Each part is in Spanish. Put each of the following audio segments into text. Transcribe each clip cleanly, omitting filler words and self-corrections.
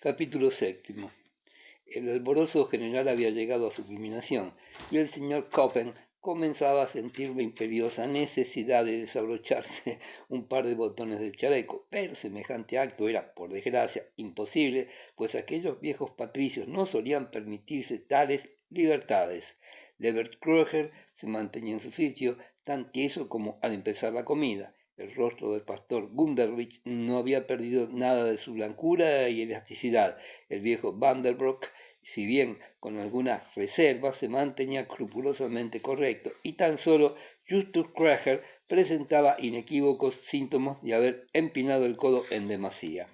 Capítulo séptimo. El alborozo general había llegado a su culminación, y el señor Coppen comenzaba a sentir la imperiosa necesidad de desabrocharse un par de botones del chaleco, pero semejante acto era, por desgracia, imposible, pues aquellos viejos patricios no solían permitirse tales libertades. Levert Kruger se mantenía en su sitio, tan tieso como al empezar la comida. El rostro del pastor Gunderlich no había perdido nada de su blancura y elasticidad. El viejo Vanderbroek, si bien con algunas reservas, se mantenía escrupulosamente correcto, y tan solo Justus Kruger presentaba inequívocos síntomas de haber empinado el codo en demasía.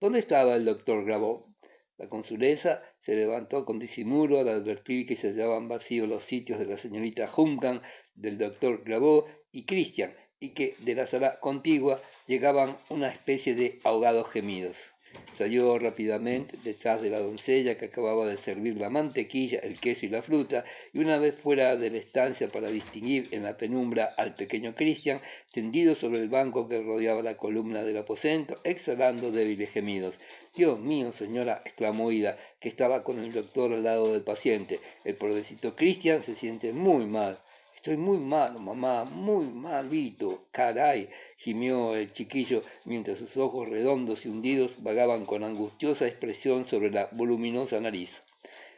¿Dónde estaba el doctor Graveau? La consulesa se levantó con disimulo al advertir que se hallaban vacíos los sitios de la señorita Humkan, del doctor Graveau y Christian, y que de la sala contigua llegaban una especie de ahogados gemidos. Salió rápidamente detrás de la doncella que acababa de servir la mantequilla, el queso y la fruta, y una vez fuera de la estancia para distinguir en la penumbra al pequeño Christian, tendido sobre el banco que rodeaba la columna del aposento, exhalando débiles gemidos. «Dios mío, señora», exclamó Ida, que estaba con el doctor al lado del paciente, «el pobrecito Christian se siente muy mal». «Estoy muy malo, mamá, muy malito, caray», gimió el chiquillo, mientras sus ojos redondos y hundidos vagaban con angustiosa expresión sobre la voluminosa nariz.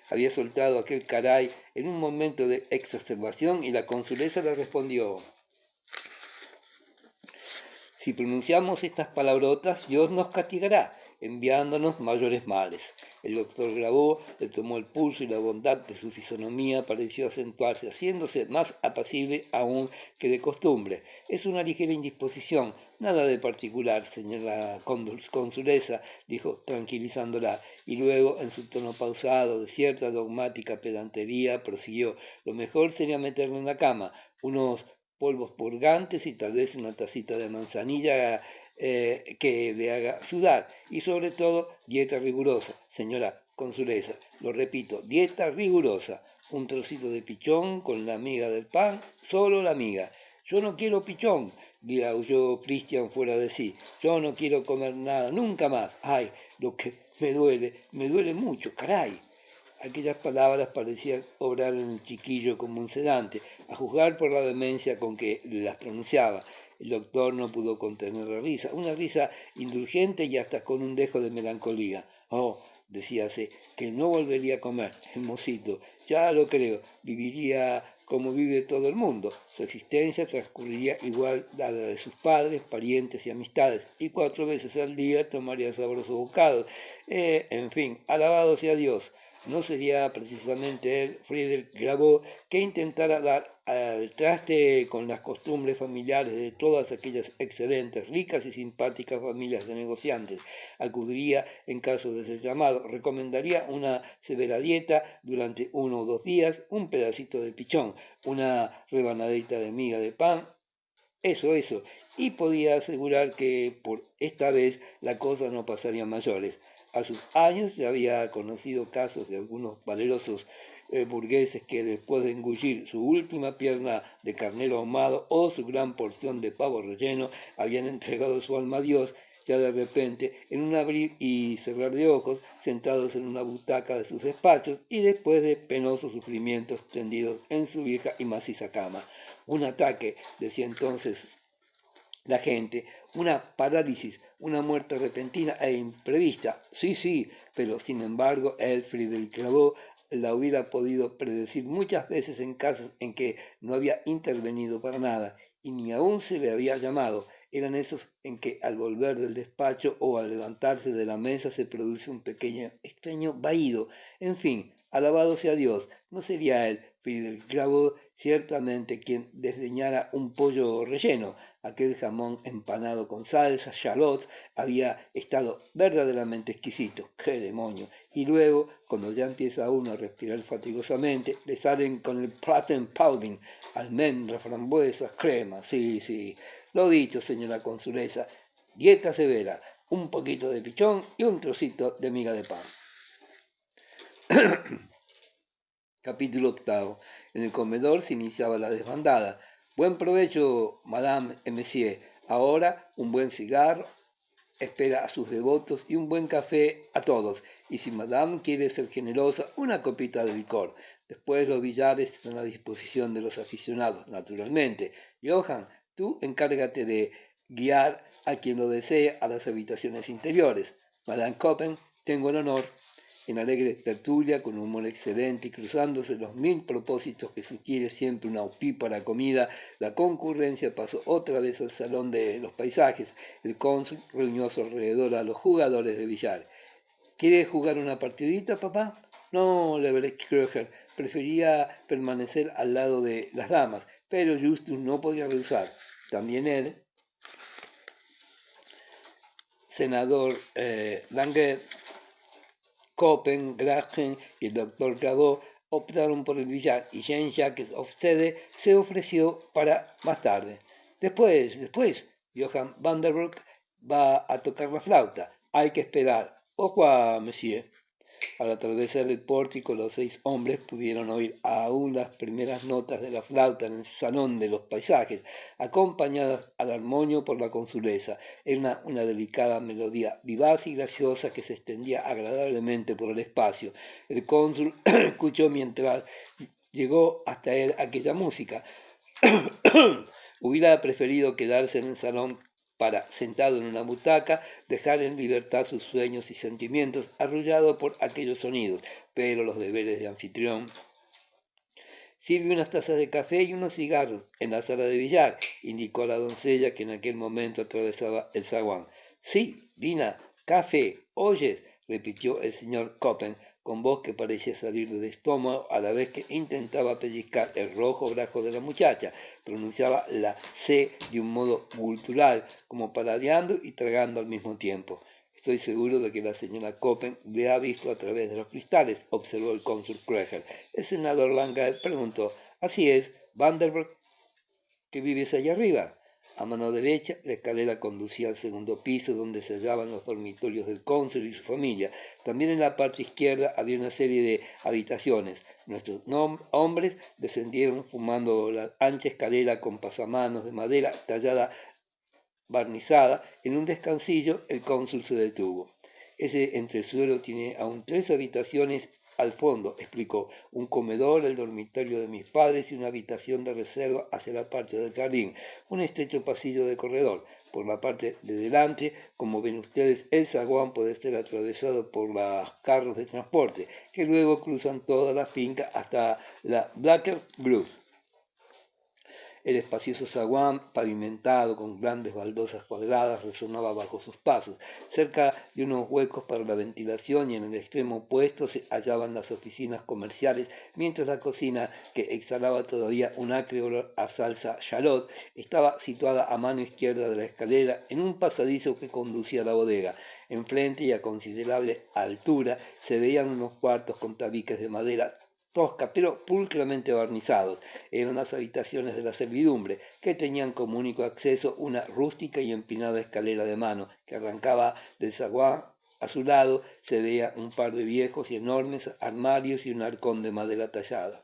Había soltado aquel caray en un momento de exacerbación y la consulesa le respondió: «Si pronunciamos estas palabrotas, Dios nos castigará, enviándonos mayores males». El doctor Graveau le tomó el pulso y la bondad de su fisonomía pareció acentuarse, haciéndose más apacible aún que de costumbre. «Es una ligera indisposición, nada de particular, señora consulesa», dijo tranquilizándola, y luego, en su tono pausado, de cierta dogmática pedantería, prosiguió: «Lo mejor sería meterlo en la cama, unos polvos purgantes y tal vez una tacita de manzanilla que le haga sudar, y sobre todo dieta rigurosa, señora consulesa, lo repito, dieta rigurosa, un trocito de pichón con la miga del pan, solo la miga». «Yo no quiero pichón», aulló Christian fuera de sí, «yo no quiero comer nada, nunca más. Ay, lo que me duele mucho, caray». Aquellas palabras parecían obrar en el chiquillo como un sedante, a juzgar por la vehemencia con que las pronunciaba. El doctor no pudo contener la risa, una risa indulgente y hasta con un dejo de melancolía. «Oh», decíase, «que no volvería a comer, el mocito, ya lo creo, viviría como vive todo el mundo. Su existencia transcurriría igual a la de sus padres, parientes y amistades, y 4 veces al día tomaría sabrosos bocados. En fin, alabado sea Dios. No sería precisamente él, Friedrich Graveau, que intentara dar al traste con las costumbres familiares de todas aquellas excelentes, ricas y simpáticas familias de negociantes. Acudiría en caso de ser llamado, recomendaría una severa dieta durante 1 o 2 días, un pedacito de pichón, una rebanadita de miga de pan, eso, y podía asegurar que por esta vez la cosa no pasaría a mayores. A sus años ya había conocido casos de algunos valerosos burgueses que, después de engullir su última pierna de carnero ahumado o su gran porción de pavo relleno, habían entregado su alma a Dios, ya de repente, en un abrir y cerrar de ojos, sentados en una butaca de sus despachos y después de penosos sufrimientos tendidos en su vieja y maciza cama. «Un ataque», decía entonces la gente, «una parálisis, una muerte repentina e imprevista». Sí, pero sin embargo, Friedrich Graveau la hubiera podido predecir muchas veces en casos en que no había intervenido para nada, y ni aún se le había llamado. Eran esos en que al volver del despacho o al levantarse de la mesa se produce un pequeño extraño vahido. En fin, alabado sea Dios, no sería él, Friedrich Graveau, ciertamente quien desdeñara un pollo relleno. Aquel jamón empanado con salsa, shallots, había estado verdaderamente exquisito. ¡Qué demonio! Y luego, cuando ya empieza uno a respirar fatigosamente, le salen con el platen pudding, almendras, frambuesas, crema. Sí, lo dicho, señora consulesa, dieta severa, un poquito de pichón y un trocito de miga de pan. Capítulo 8. En el comedor se iniciaba la desbandada. «Buen provecho, madame et monsieur. Ahora un buen cigarro espera a sus devotos y un buen café a todos, y si Madame quiere ser generosa, una copita de licor. Después los billares están a disposición de los aficionados, naturalmente. Johann, tú encárgate de guiar a quien lo desee a las habitaciones interiores. Madame Coppen, tengo el honor. En alegre tertulia, con un humor excelente y cruzándose los mil propósitos que sugiere siempre una opípara comida, la concurrencia pasó otra vez al salón de los paisajes. El cónsul reunió a su alrededor a los jugadores de billar. ¿Quiere jugar una partidita, papá? No, Leverett Kröger prefería permanecer al lado de las damas, pero Justus no podía rehusar. También él, senador Langer, Coppen, Grachen y el doctor Grabó optaron por el billar y Jean-Jacques Ofstede se ofreció para más tarde. Después, Johann Vanderburg va a tocar la flauta. Hay que esperar. Au revoir, monsieur. Al atravesar el pórtico, los 6 hombres pudieron oír aún las primeras notas de la flauta en el salón de los paisajes, acompañadas al armonio por la consulesa. Era una delicada melodía vivaz y graciosa que se extendía agradablemente por el espacio. El cónsul escuchó mientras llegó hasta él aquella música. Hubiera preferido quedarse en el salón para, sentado en una butaca, dejar en libertad sus sueños y sentimientos, arrullado por aquellos sonidos, pero los deberes de anfitrión. Sirve unas tazas de café y unos cigarros en la sala de billar, indicó a la doncella que en aquel momento atravesaba el zaguán. Sí, Lina, café, ¿oyes? Repitió el señor Coppen, con voz que parecía salir del estómago a la vez que intentaba pellizcar el rojo brazo de la muchacha. Pronunciaba la C de un modo gutural, como paladeando y tragando al mismo tiempo. Estoy seguro de que la señora Coppen le ha visto a través de los cristales, observó el cónsul Kröger. El senador Langer preguntó, así es, Vanderburg, ¿que vives allá arriba? A mano derecha, la escalera conducía al segundo piso, donde se hallaban los dormitorios del cónsul y su familia. También en la parte izquierda había una serie de habitaciones. Nuestros hombres descendieron fumando la ancha escalera con pasamanos de madera tallada barnizada. En un descansillo, el cónsul se detuvo. Ese entresuelo tiene aún 3 habitaciones al fondo, explicó, un comedor, el dormitorio de mis padres y una habitación de reserva hacia la parte del jardín, un estrecho pasillo de corredor. Por la parte de delante, como ven ustedes, el zaguán puede ser atravesado por los carros de transporte, que luego cruzan toda la finca hasta la Blacker Grove. El espacioso zaguán, pavimentado con grandes baldosas cuadradas, resonaba bajo sus pasos. Cerca de unos huecos para la ventilación y en el extremo opuesto se hallaban las oficinas comerciales, mientras la cocina, que exhalaba todavía un acre olor a salsa shallot, estaba situada a mano izquierda de la escalera en un pasadizo que conducía a la bodega. Enfrente y a considerable altura se veían unos cuartos con tabiques de madera tosca, pero pulcramente barnizados. Eran las habitaciones de la servidumbre, que tenían como único acceso una rústica y empinada escalera de mano, que arrancaba del zaguán. A su lado se veía un par de viejos y enormes armarios y un arcón de madera tallada.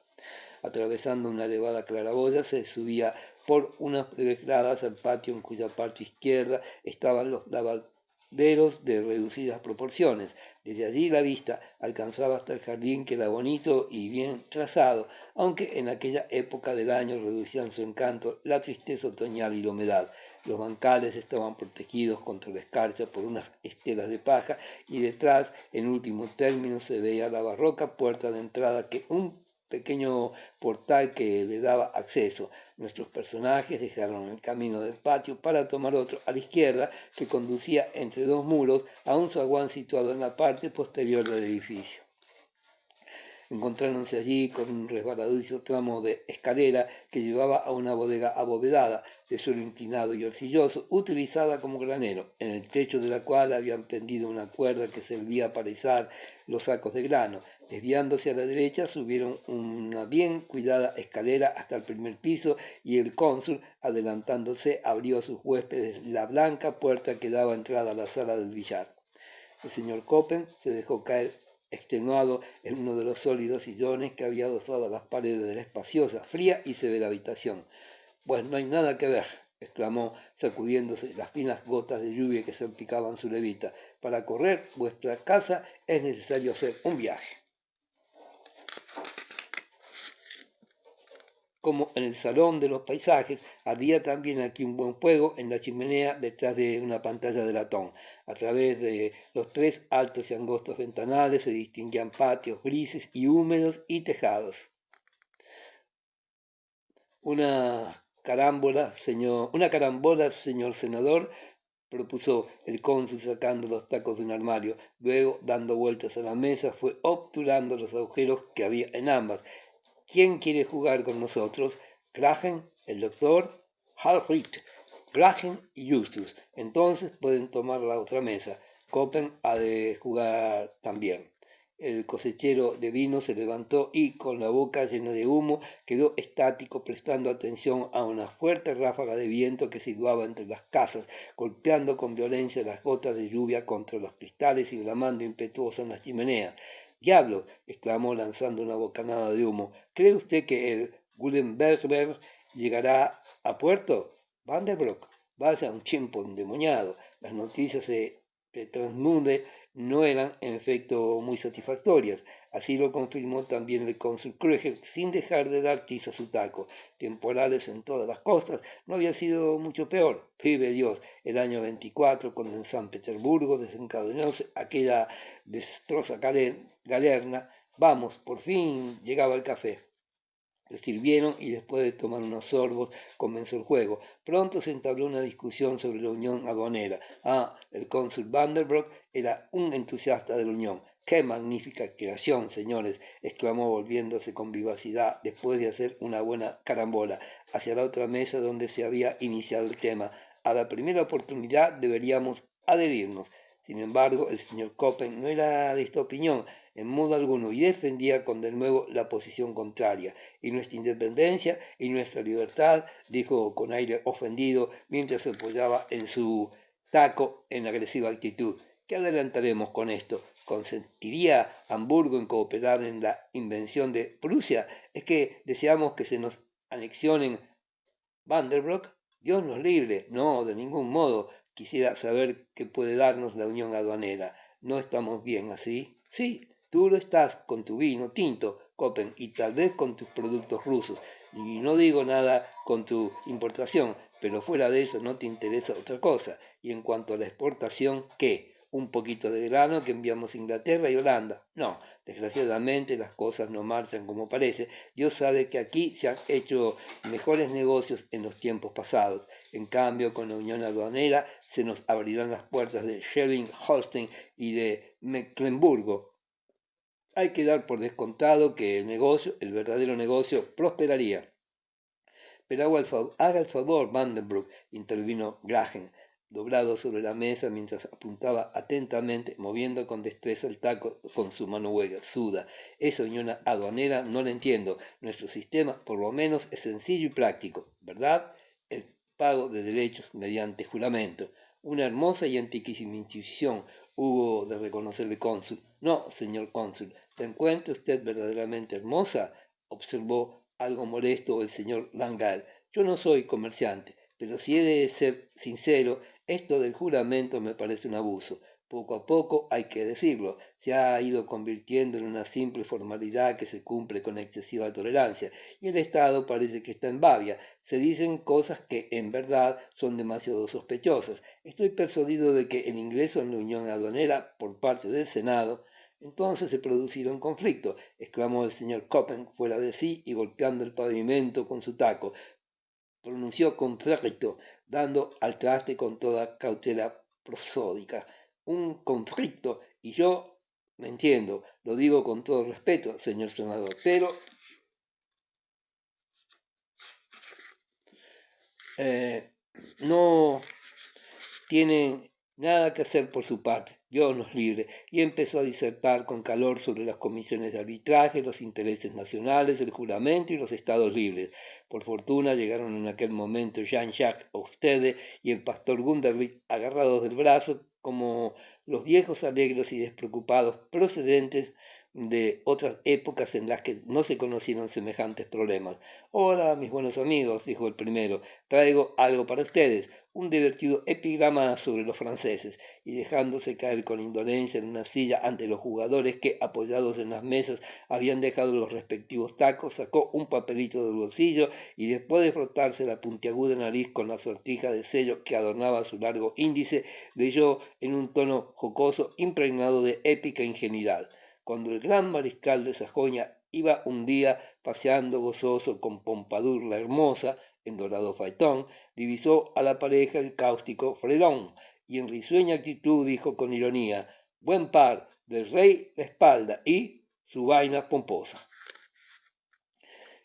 Atravesando una elevada claraboya se subía por unas breves gradas al patio en cuya parte izquierda estaban los lavaderos de reducidas proporciones. Desde allí la vista alcanzaba hasta el jardín, que era bonito y bien trazado, aunque en aquella época del año reducían su encanto la tristeza otoñal y la humedad. Los bancales estaban protegidos contra la escarcha por unas estelas de paja y detrás, en último término, se veía la barroca puerta de entrada que un pequeño portal que le daba acceso. Nuestros personajes dejaron el camino del patio para tomar otro a la izquierda que conducía entre 2 muros a un zaguán situado en la parte posterior del edificio. Encontráronse allí con un resbaladizo tramo de escalera que llevaba a una bodega abovedada, de suelo inclinado y arcilloso, utilizada como granero, en el techo de la cual habían pendido una cuerda que servía para izar los sacos de grano. Desviándose a la derecha, subieron una bien cuidada escalera hasta el primer piso y el cónsul, adelantándose, abrió a sus huéspedes la blanca puerta que daba entrada a la sala del billar. El señor Coppen se dejó caer extenuado en uno de los sólidos sillones que había adosado a las paredes de la espaciosa, fría y severa habitación. Pues no hay nada que ver, exclamó, sacudiéndose las finas gotas de lluvia que salpicaban su levita. Para correr vuestra casa es necesario hacer un viaje. Como en el salón de los paisajes, ardía también aquí un buen fuego en la chimenea detrás de una pantalla de latón. A través de los 3 altos y angostos ventanales se distinguían patios grises y húmedos y tejados. Una carambola, señor senador, propuso el cónsul sacando los tacos de un armario. Luego, dando vueltas a la mesa, fue obturando los agujeros que había en ambas. ¿Quién quiere jugar con nosotros? Graham, el doctor, Halfrit, Graham y Justus. Entonces pueden tomar la otra mesa. Copen ha de jugar también. El cosechero de vino se levantó y, con la boca llena de humo, quedó estático prestando atención a una fuerte ráfaga de viento que silbaba entre las casas, golpeando con violencia las gotas de lluvia contra los cristales y bramando impetuoso en las chimeneas. ¡Diablo! Exclamó lanzando una bocanada de humo. ¿Cree usted que el Guldenberger llegará a puerto? Vanderbroek, vaya un tiempo endemoniado. Las noticias de Transmude no eran en efecto muy satisfactorias. Así lo confirmó también el cónsul Krüger, sin dejar de dar tiza a su taco. Temporales en todas las costas, no había sido mucho peor. Vive Dios, el año 24, cuando en San Petersburgo desencadenóse aquella desastrosa galerna. Vamos, por fin llegaba el café. Le sirvieron y después de tomar unos sorbos comenzó el juego. Pronto se entabló una discusión sobre la unión aduanera. El cónsul Vanderbroek era un entusiasta de la unión. ¡Qué magnífica creación, señores! Exclamó volviéndose con vivacidad después de hacer una buena carambola hacia la otra mesa donde se había iniciado el tema. A la primera oportunidad deberíamos adherirnos. Sin embargo, el señor Coppen no era de esta opinión en modo alguno y defendía con de nuevo la posición contraria. Y nuestra independencia y nuestra libertad, dijo con aire ofendido mientras se apoyaba en su taco en agresiva actitud. ¿Qué adelantaremos con esto? ¿Consentiría Hamburgo en cooperar en la invención de Prusia? ¿Es que deseamos que se nos anexionen Vanderbroek? Dios nos libre. No, de ningún modo. Quisiera saber qué puede darnos la unión aduanera. ¿No estamos bien así? Sí, tú lo estás con tu vino tinto, Copen, y tal vez con tus productos rusos. Y no digo nada con tu importación, pero fuera de eso no te interesa otra cosa. Y en cuanto a la exportación, ¿qué? Un poquito de grano que enviamos a Inglaterra y Holanda. No, desgraciadamente las cosas no marchan como parece. Dios sabe que aquí se han hecho mejores negocios en los tiempos pasados. En cambio, con la unión aduanera se nos abrirán las puertas de Schleswig-Holstein y de Mecklemburgo. Hay que dar por descontado que el negocio, el verdadero negocio, prosperaría. Pero haga el favor, Vandenbroek, intervino Graham, doblado sobre la mesa mientras apuntaba atentamente, moviendo con destreza el taco con su mano huesuda. Esa unión aduanera no la entiendo. Nuestro sistema, por lo menos, es sencillo y práctico, ¿verdad? El pago de derechos mediante juramento. Una hermosa y antiquísima institución, hubo de reconocer el cónsul. No, señor cónsul, ¿la encuentra usted verdaderamente hermosa? Observó algo molesto el señor Langal. Yo no soy comerciante, pero si he de ser sincero, esto del juramento me parece un abuso. Poco a poco, hay que decirlo, se ha ido convirtiendo en una simple formalidad que se cumple con excesiva tolerancia, y el Estado parece que está en babia. Se dicen cosas que en verdad son demasiado sospechosas. Estoy persuadido de que el ingreso en la Unión Aduanera por parte del Senado entonces se producirá un conflicto, exclamó el señor Coppen fuera de sí y golpeando el pavimento con su taco. Pronunció conflicto, dando al traste con toda cautela prosódica. Un conflicto, y yo me entiendo, lo digo con todo respeto, señor senador, pero no tienen nada que hacer por su parte, Dios nos libre, y empezó a disertar con calor sobre las comisiones de arbitraje, los intereses nacionales, el juramento y los estados libres. Por fortuna llegaron en aquel momento Jean-Jacques Ostede y el pastor Gundervik agarrados del brazo como los viejos alegres y despreocupados procedentes de otras épocas en las que no se conocieron semejantes problemas. Hola, mis buenos amigos, dijo el primero, traigo algo para ustedes, un divertido epigrama sobre los franceses, y dejándose caer con indolencia en una silla ante los jugadores que, apoyados en las mesas, habían dejado los respectivos tacos, sacó un papelito del bolsillo y después de frotarse la puntiaguda nariz con la sortija de sello que adornaba su largo índice, leyó en un tono jocoso impregnado de épica ingenuidad. Cuando el gran mariscal de Sajonia iba un día paseando gozoso con Pompadour la hermosa, en dorado faetón, divisó a la pareja el cáustico Fredón, y en risueña actitud dijo con ironía, buen par, del rey la espalda y su vaina pomposa.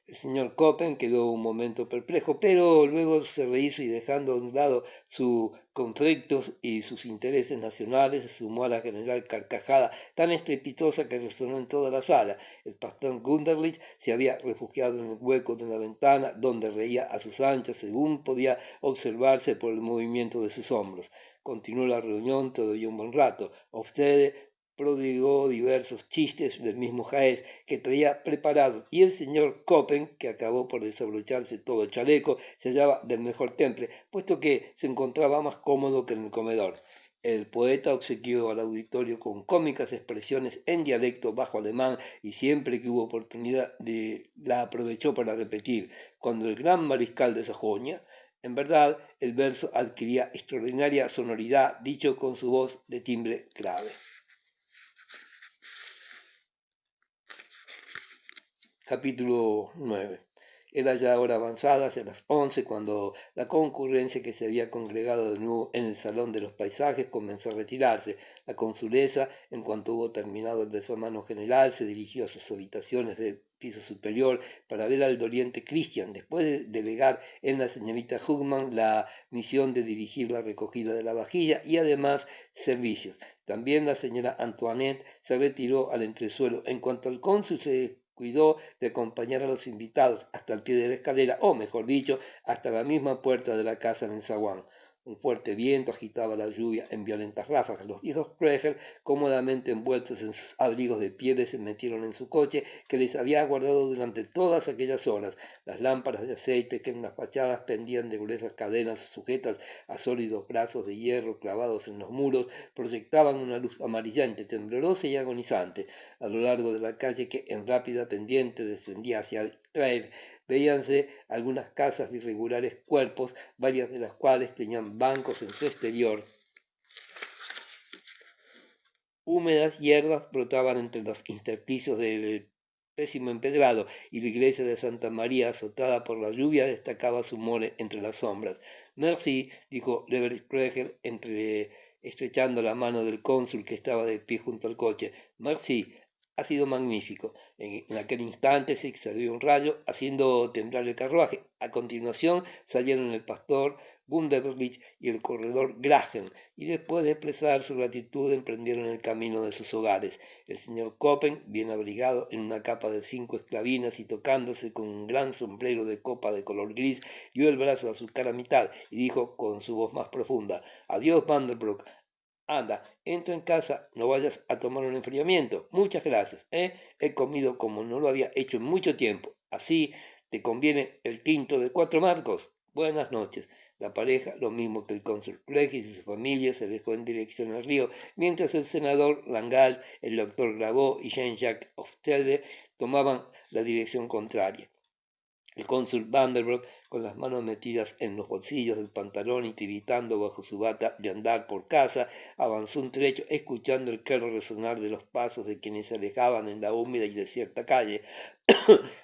El señor Coppen quedó un momento perplejo, pero luego se rehizo y dejando a un lado sus conflictos y sus intereses nacionales, se sumó a la general carcajada tan estrepitosa que resonó en toda la sala. El pastor Gunderlich se había refugiado en el hueco de la ventana, donde reía a sus anchas, según podía observarse por el movimiento de sus hombros. Continuó la reunión todavía un buen rato. Obstede prodigó diversos chistes del mismo Jaez que traía preparados, y el señor Coppen, que acabó por desabrocharse todo el chaleco, se hallaba del mejor temple, puesto que se encontraba más cómodo que en el comedor. El poeta obsequió al auditorio con cómicas expresiones en dialecto bajo alemán y siempre que hubo oportunidad la aprovechó para repetir, cuando el gran mariscal de Sajonia, en verdad, el verso adquiría extraordinaria sonoridad, dicho con su voz de timbre grave. Capítulo 9. Era ya hora avanzada, hacia las 11, cuando la concurrencia que se había congregado de nuevo en el salón de los paisajes comenzó a retirarse. La consulesa, en cuanto hubo terminado el desmano general, se dirigió a sus habitaciones del piso superior para ver al doliente Christian, después de delegar en la señorita Hugman la misión de dirigir la recogida de la vajilla y además servicios. También la señora Antoinette se retiró al entresuelo. En cuanto al cónsul, se cuidó de acompañar a los invitados hasta el pie de la escalera, o mejor dicho, hasta la misma puerta de la casa en el zaguán. Un fuerte viento agitaba la lluvia en violentas ráfagas. Los viejos Kreger, cómodamente envueltos en sus abrigos de pieles, se metieron en su coche, que les había aguardado durante todas aquellas horas. Las lámparas de aceite que en las fachadas pendían de gruesas cadenas sujetas a sólidos brazos de hierro clavados en los muros, proyectaban una luz amarillenta, temblorosa y agonizante. A lo largo de la calle que en rápida pendiente descendía hacia el Trave, veíanse algunas casas de irregulares cuerpos, varias de las cuales tenían bancos en su exterior. Húmedas hierbas brotaban entre los intersticios del pésimo empedrado, y la iglesia de Santa María, azotada por la lluvia, destacaba su mole entre las sombras. Merci, dijo Leverkreger, estrechando la mano del cónsul que estaba de pie junto al coche. Merci, ha sido magnífico. En aquel instante se exhaló un rayo, haciendo temblar el carruaje. A continuación salieron el pastor Gunderlich y el corredor Graham, y después de expresar su gratitud emprendieron el camino de sus hogares. El señor Coppen, bien abrigado en una capa de 5 esclavinas y tocándose con un gran sombrero de copa de color gris, dio el brazo a su cara mitad y dijo con su voz más profunda: adiós, Vanderbroek. Anda, entra en casa, no vayas a tomar un enfriamiento. Muchas gracias, He comido como no lo había hecho en mucho tiempo. Así te conviene el quinto de 4 marcos. Buenas noches. La pareja, lo mismo que el cónsul Regis y su familia, se dejó en dirección al río, mientras el senador Langal, el doctor Gravaux y Jean-Jacques Oftede tomaban la dirección contraria. El cónsul Vanderbroek, con las manos metidas en los bolsillos del pantalón y tiritando bajo su bata de andar por casa, avanzó un trecho escuchando el claro resonar de los pasos de quienes se alejaban en la húmeda y desierta calle.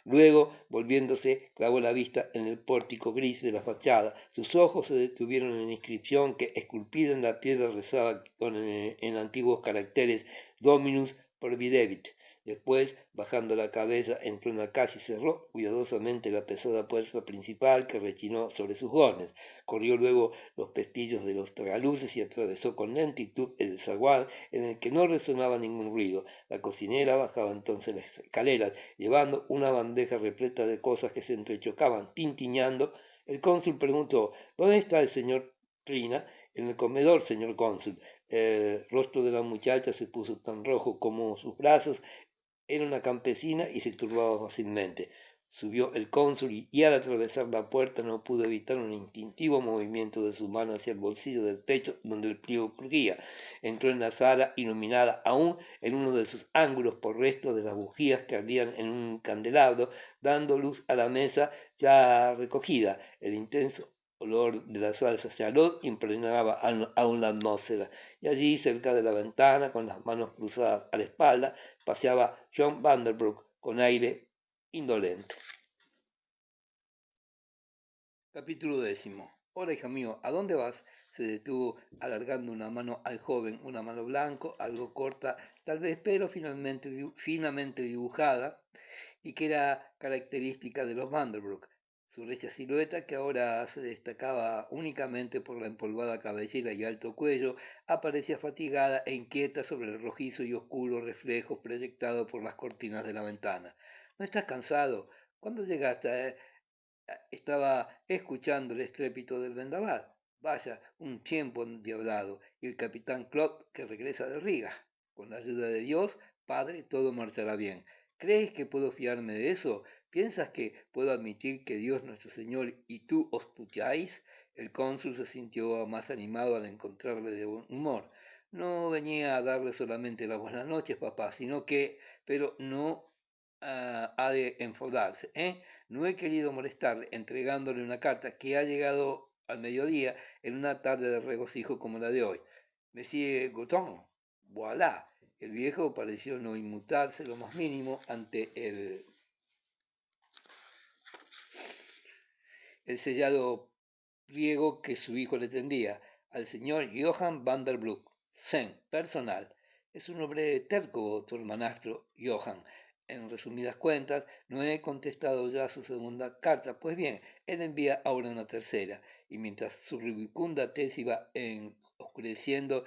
Luego, volviéndose, clavó la vista en el pórtico gris de la fachada. Sus ojos se detuvieron en la inscripción que, esculpida en la piedra, rezaba en antiguos caracteres Dominus Providevit. Después, bajando la cabeza, entró en la casa y cerró cuidadosamente la pesada puerta principal que rechinó sobre sus gones. Corrió luego los pestillos de los tragaluces y atravesó con lentitud el zaguán, en el que no resonaba ningún ruido. La cocinera bajaba entonces las escaleras, llevando una bandeja repleta de cosas que se entrechocaban, tintiñando. El cónsul preguntó: ¿dónde está el señor Trina? En el comedor, señor cónsul. El rostro de la muchacha se puso tan rojo como sus brazos. Era una campesina y se turbaba fácilmente. Subió el cónsul y al atravesar la puerta no pudo evitar un instintivo movimiento de su mano hacia el bolsillo del pecho donde el pliego crujía. Entró en la sala, iluminada aún en uno de sus ángulos por restos de las bujías que ardían en un candelabro, dando luz a la mesa ya recogida. El intenso olor de la salsa charlotte impregnaba aún la atmósfera, y allí, cerca de la ventana, con las manos cruzadas a la espalda, paseaba John Vanderbroek con aire indolente. Capítulo 10. Hola, hija mío, ¿a dónde vas? Se detuvo alargando una mano al joven, una mano blanco, algo corta, tal vez, pero finamente dibujada, y que era característica de los Vanderbroek. Su recia silueta, que ahora se destacaba únicamente por la empolvada cabellera y alto cuello, aparecía fatigada e inquieta sobre el rojizo y oscuro reflejo proyectado por las cortinas de la ventana. ¿No estás cansado? ¿Cuándo llegaste? Estaba escuchando el estrépito del vendaval. Vaya, un tiempo endiablado, y el capitán Claude que regresa de Riga. Con la ayuda de Dios, padre, todo marchará bien. ¿Crees que puedo fiarme de eso? ¿Piensas que puedo admitir que Dios nuestro Señor y tú os pucháis? El cónsul se sintió más animado al encontrarle de buen humor. No venía a darle solamente las buenas noches, papá, sino que, pero no ha de enfadarse, ¿eh? No he querido molestarle entregándole una carta que ha llegado al mediodía en una tarde de regocijo como la de hoy. Monsieur Gouton, voilà. El viejo pareció no inmutarse lo más mínimo ante el sellado pliego que su hijo le tendía. Al señor Johann van der Broek, Sen, personal. Es un hombre terco, tu hermanastro, Johann. En resumidas cuentas, no he contestado ya su segunda carta. Pues bien, él envía ahora una tercera, y mientras su rubicunda tez iba oscureciendo,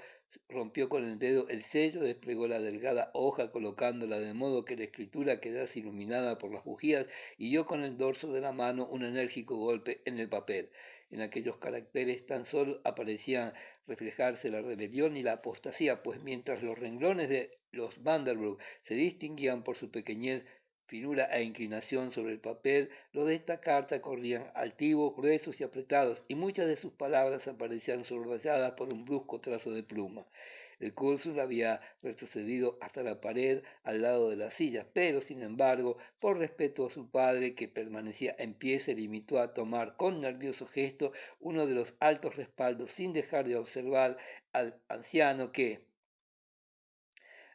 rompió con el dedo el sello, desplegó la delgada hoja colocándola de modo que la escritura quedase iluminada por las bujías y dio con el dorso de la mano un enérgico golpe en el papel. En aquellos caracteres tan solo aparecían reflejarse la rebelión y la apostasía, pues mientras los renglones de los Vanderbroek se distinguían por su pequeñez, finura e inclinación sobre el papel, los de esta carta corrían altivos, gruesos y apretados, y muchas de sus palabras aparecían subrayadas por un brusco trazo de pluma. El cónsul había retrocedido hasta la pared al lado de la silla, pero, sin embargo, por respeto a su padre, que permanecía en pie, se limitó a tomar con nervioso gesto uno de los altos respaldos, sin dejar de observar al anciano que,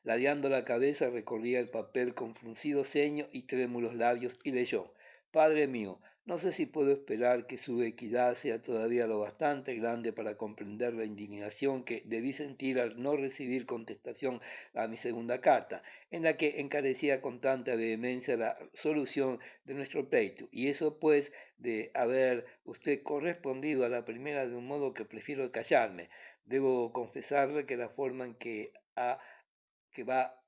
ladeando la cabeza, recorría el papel con fruncido ceño y trémulos labios y leyó: Padre mío, no sé si puedo esperar que su equidad sea todavía lo bastante grande para comprender la indignación que debí sentir al no recibir contestación a mi segunda carta, en la que encarecía con tanta vehemencia la solución de nuestro pleito, y eso pues de haber usted correspondido a la primera de un modo que prefiero callarme. Debo confesarle que la forma en que va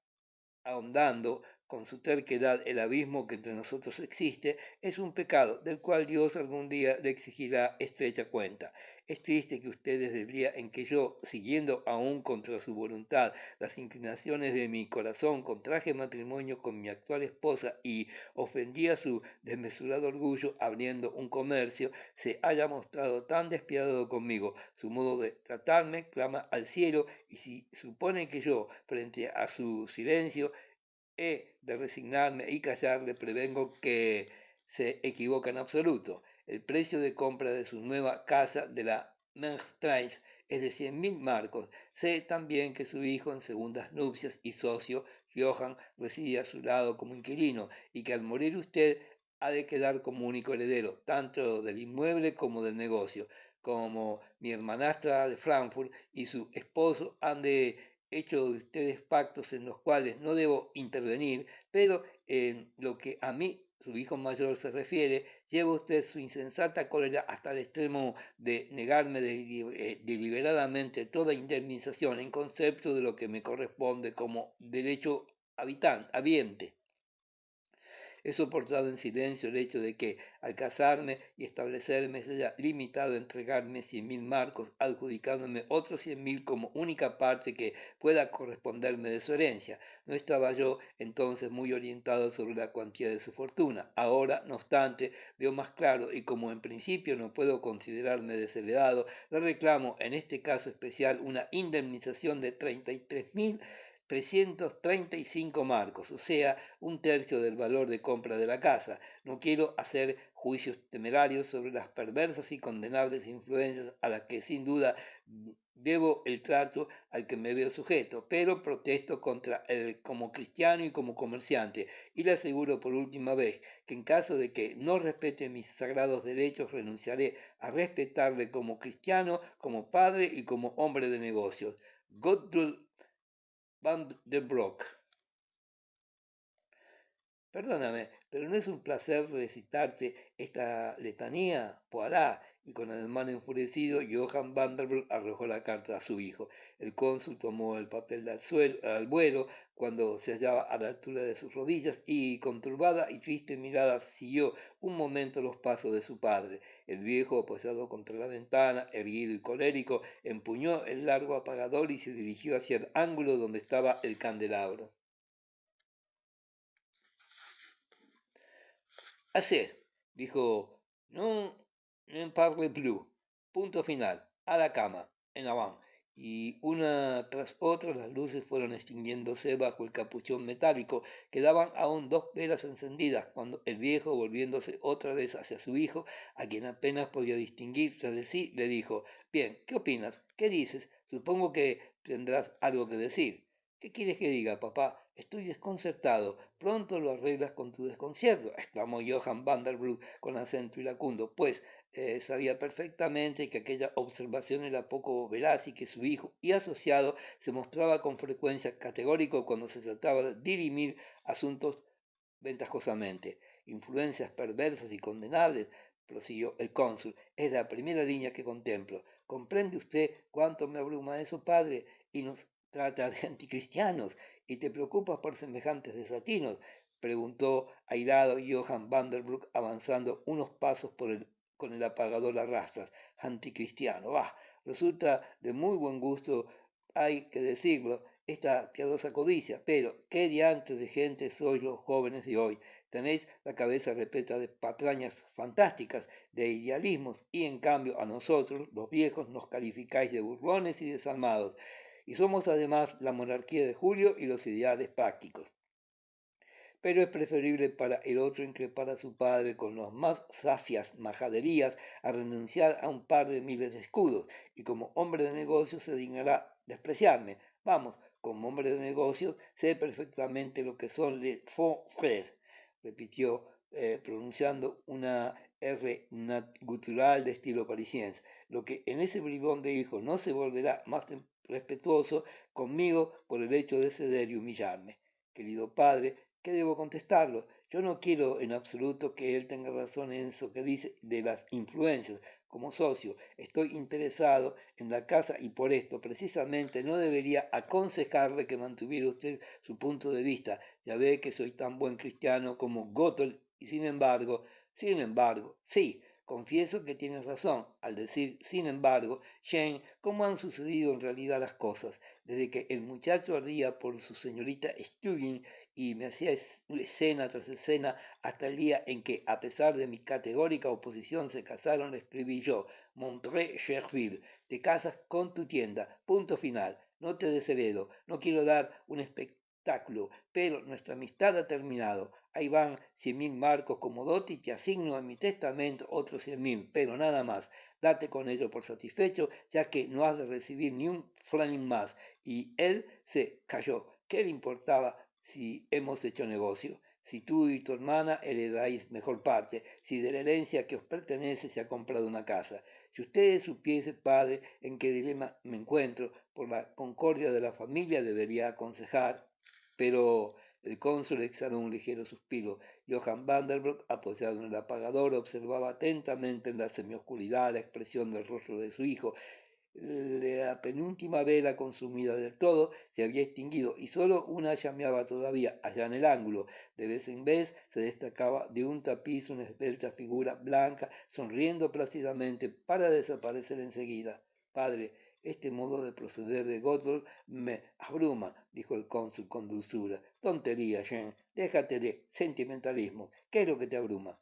ahondando con su terquedad el abismo que entre nosotros existe, es un pecado del cual Dios algún día le exigirá estrecha cuenta. Es triste que usted desde el día en que yo, siguiendo aún contra su voluntad las inclinaciones de mi corazón, contraje matrimonio con mi actual esposa y ofendí a su desmesurado orgullo abriendo un comercio, se haya mostrado tan despiadado conmigo. Su modo de tratarme clama al cielo, y si supone que yo, frente a su silencio, he de resignarme y callarle, prevengo que se equivoca en absoluto. El precio de compra de su nueva casa de la Menstrasse es de 100.000 marcos. Sé también que su hijo en segundas nupcias y socio, Johann, residía a su lado como inquilino, y que al morir usted ha de quedar como único heredero, tanto del inmueble como del negocio. Como mi hermanastra de Frankfurt y su esposo han de hecho de ustedes pactos en los cuales no debo intervenir, pero en lo que a mí, su hijo mayor, se refiere, lleva usted su insensata cólera hasta el extremo de negarme deliberadamente toda indemnización en concepto de lo que me corresponde como derecho habiente. He soportado en silencio el hecho de que, al casarme y establecerme, se haya limitado a entregarme 100.000 marcos, adjudicándome otros 100.000 como única parte que pueda corresponderme de su herencia. No estaba yo entonces muy orientado sobre la cuantía de su fortuna. Ahora, no obstante, veo más claro y como en principio no puedo considerarme desheredado, le reclamo en este caso especial una indemnización de 33.335 marcos, o sea, un tercio del valor de compra de la casa. No quiero hacer juicios temerarios sobre las perversas y condenables influencias a las que sin duda debo el trato al que me veo sujeto, pero protesto contra él como cristiano y como comerciante, y le aseguro por última vez que en caso de que no respete mis sagrados derechos, renunciaré a respetarle como cristiano, como padre y como hombre de negocios. Gottfried van der Broek. Perdóname, pero ¿no es un placer recitarte esta letanía? Poirá, y con ademán enfurecido, Johann Vanderbilt arrojó la carta a su hijo. El cónsul tomó el papel al vuelo cuando se hallaba a la altura de sus rodillas y, con turbada y triste mirada, siguió un momento los pasos de su padre. El viejo, apoyado contra la ventana, erguido y colérico, empuñó el largo apagador y se dirigió hacia el ángulo donde estaba el candelabro. Así es, dijo, no, no parle plus, punto final, a la cama, en avant. Y una tras otra las luces fueron extinguiéndose bajo el capuchón metálico. Quedaban aún dos velas encendidas cuando el viejo, volviéndose otra vez hacia su hijo, a quien apenas podía distinguir tras de sí, le dijo, bien, ¿qué opinas? ¿Qué dices? Supongo que tendrás algo que decir. ¿Qué quieres que diga, papá? Estoy desconcertado. Pronto lo arreglas con tu desconcierto, exclamó Johann Vanderbilt con acento iracundo, pues sabía perfectamente que aquella observación era poco veraz y que su hijo y asociado se mostraba con frecuencia categórico cuando se trataba de dirimir asuntos ventajosamente. Influencias perversas y condenables, prosiguió el cónsul, es la primera línea que contemplo. ¿Comprende usted cuánto me abruma eso, padre? Y nos trata de anticristianos y te preocupas por semejantes desatinos, preguntó airado Johann Vanderbroek avanzando unos pasos con el apagador a rastras. Anticristiano, bah, resulta de muy buen gusto, hay que decirlo, esta piadosa codicia, pero qué diantre de gente sois los jóvenes de hoy. Tenéis la cabeza repleta de patrañas fantásticas, de idealismos, y en cambio a nosotros, los viejos, nos calificáis de burbones y desalmados y somos además la monarquía de Julio y los ideales prácticos. Pero es preferible para el otro increpar a su padre con las más safias majaderías a renunciar a un par de miles de escudos, y como hombre de negocios se dignará despreciarme. Vamos, como hombre de negocios sé perfectamente lo que son les fonds frais, repitió pronunciando una R gutural de estilo parisiense. Lo que en ese bribón de hijo no se volverá más respetuoso conmigo por el hecho de ceder y humillarme. Querido padre, ¿qué debo contestarlo? Yo no quiero en absoluto que él tenga razón en eso que dice de las influencias. Como socio, estoy interesado en la casa y por esto precisamente no debería aconsejarle que mantuviera usted su punto de vista. Ya ve que soy tan buen cristiano como Gotthold y sin embargo, sí, confieso que tienes razón al decir, sin embargo, Jane, cómo han sucedido en realidad las cosas. Desde que el muchacho ardía por su señorita Stugin y me hacía escena tras escena hasta el día en que, a pesar de mi categórica oposición, se casaron, escribí yo, Montré Cherville, te casas con tu tienda, punto final, no te desheredo, no quiero dar un espectáculo, pero nuestra amistad ha terminado. Ahí van 100.000 marcos como dote y te asigno en mi testamento otros 100.000, pero nada más. Date con ello por satisfecho, ya que no has de recibir ni un flanin más. Y él se calló. ¿Qué le importaba si hemos hecho negocio? Si tú y tu hermana heredáis mejor parte, si de la herencia que os pertenece se ha comprado una casa. Si ustedes supiese, padre, en qué dilema me encuentro, por la concordia de la familia debería aconsejar, pero el cónsul exhaló un ligero suspiro. Johann Vanderbroek, apoyado en el apagador, observaba atentamente en la semioscuridad la expresión del rostro de su hijo. La penúltima vela consumida del todo se había extinguido y solo una llameaba todavía allá en el ángulo. De vez en vez se destacaba de un tapiz una esbelta figura blanca sonriendo plácidamente para desaparecer enseguida. Padre, este modo de proceder de Gotthold me abruma, dijo el cónsul con dulzura. Tontería, Jean, déjate de sentimentalismo. ¿Qué es lo que te abruma?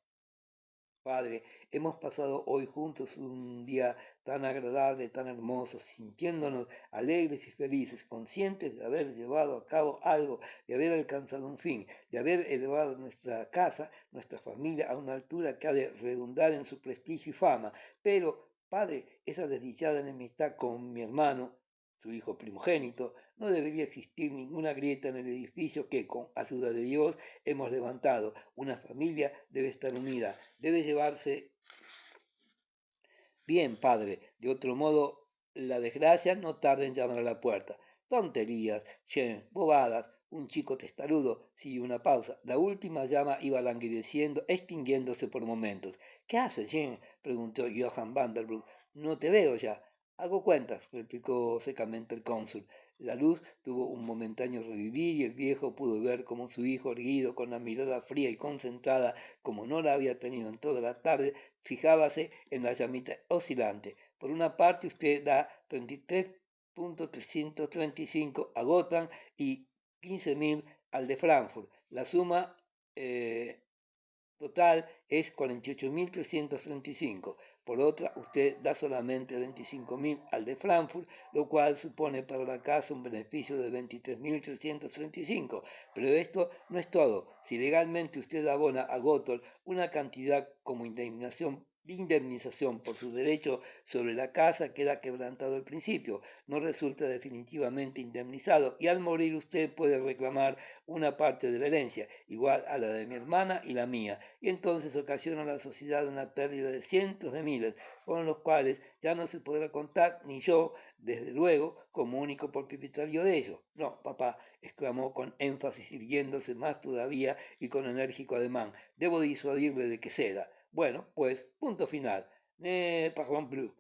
Padre, hemos pasado hoy juntos un día tan agradable, tan hermoso, sintiéndonos alegres y felices, conscientes de haber llevado a cabo algo, de haber alcanzado un fin, de haber elevado nuestra casa, nuestra familia a una altura que ha de redundar en su prestigio y fama. Pero, Padre, esa desdichada enemistad con mi hermano, su hijo primogénito, no debería existir ninguna grieta en el edificio que, con ayuda de Dios, hemos levantado. Una familia debe estar unida, debe llevarse bien, padre. De otro modo, la desgracia no tarda en llamar a la puerta. Tonterías, Jean, bobadas. Un chico testarudo siguió una pausa. La última llama iba languideciendo, extinguiéndose por momentos. ¿Qué haces, Jean? Preguntó Johann Vanderbroek. No te veo ya. Hago cuentas, replicó secamente el cónsul. La luz tuvo un momentáneo revivir y el viejo pudo ver cómo su hijo, erguido con la mirada fría y concentrada, como no la había tenido en toda la tarde, fijábase en la llamita oscilante. Por una parte usted da 33.335 a Gotham y 15.000 al de Frankfurt. La suma total es 48.335. Por otra, usted da solamente 25.000 al de Frankfurt, lo cual supone para la casa un beneficio de 23.335. Pero esto no es todo. Si legalmente usted abona a Gotthold una cantidad como indemnización por su derecho sobre la casa, queda quebrantado el principio, no resulta definitivamente indemnizado y al morir usted puede reclamar una parte de la herencia, igual a la de mi hermana y la mía, y entonces ocasiona a la sociedad una pérdida de cientos de miles, con los cuales ya no se podrá contar, ni yo, desde luego, como único propietario de ello. No, papá, exclamó con énfasis, irguiéndose más todavía y con enérgico ademán, debo disuadirle de que ceda. Bueno, pues, punto final. Ne parlons plus.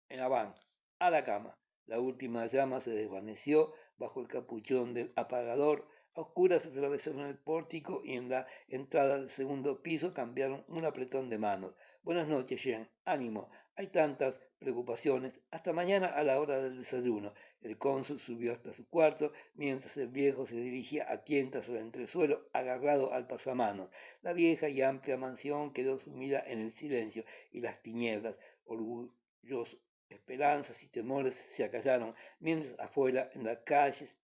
En avant, a la cama. La última llama se desvaneció bajo el capuchón del apagador. A oscuras atravesaron el pórtico y en la entrada del segundo piso cambiaron un apretón de manos. Buenas noches, Jean. Ánimo. Hay tantas preocupaciones. Hasta mañana a la hora del desayuno. El cónsul subió hasta su cuarto, mientras el viejo se dirigía a tientas al entresuelo, agarrado al pasamanos. La vieja y amplia mansión quedó sumida en el silencio y las tinieblas, orgullosos esperanzas y temores se acallaron, mientras afuera, en las calles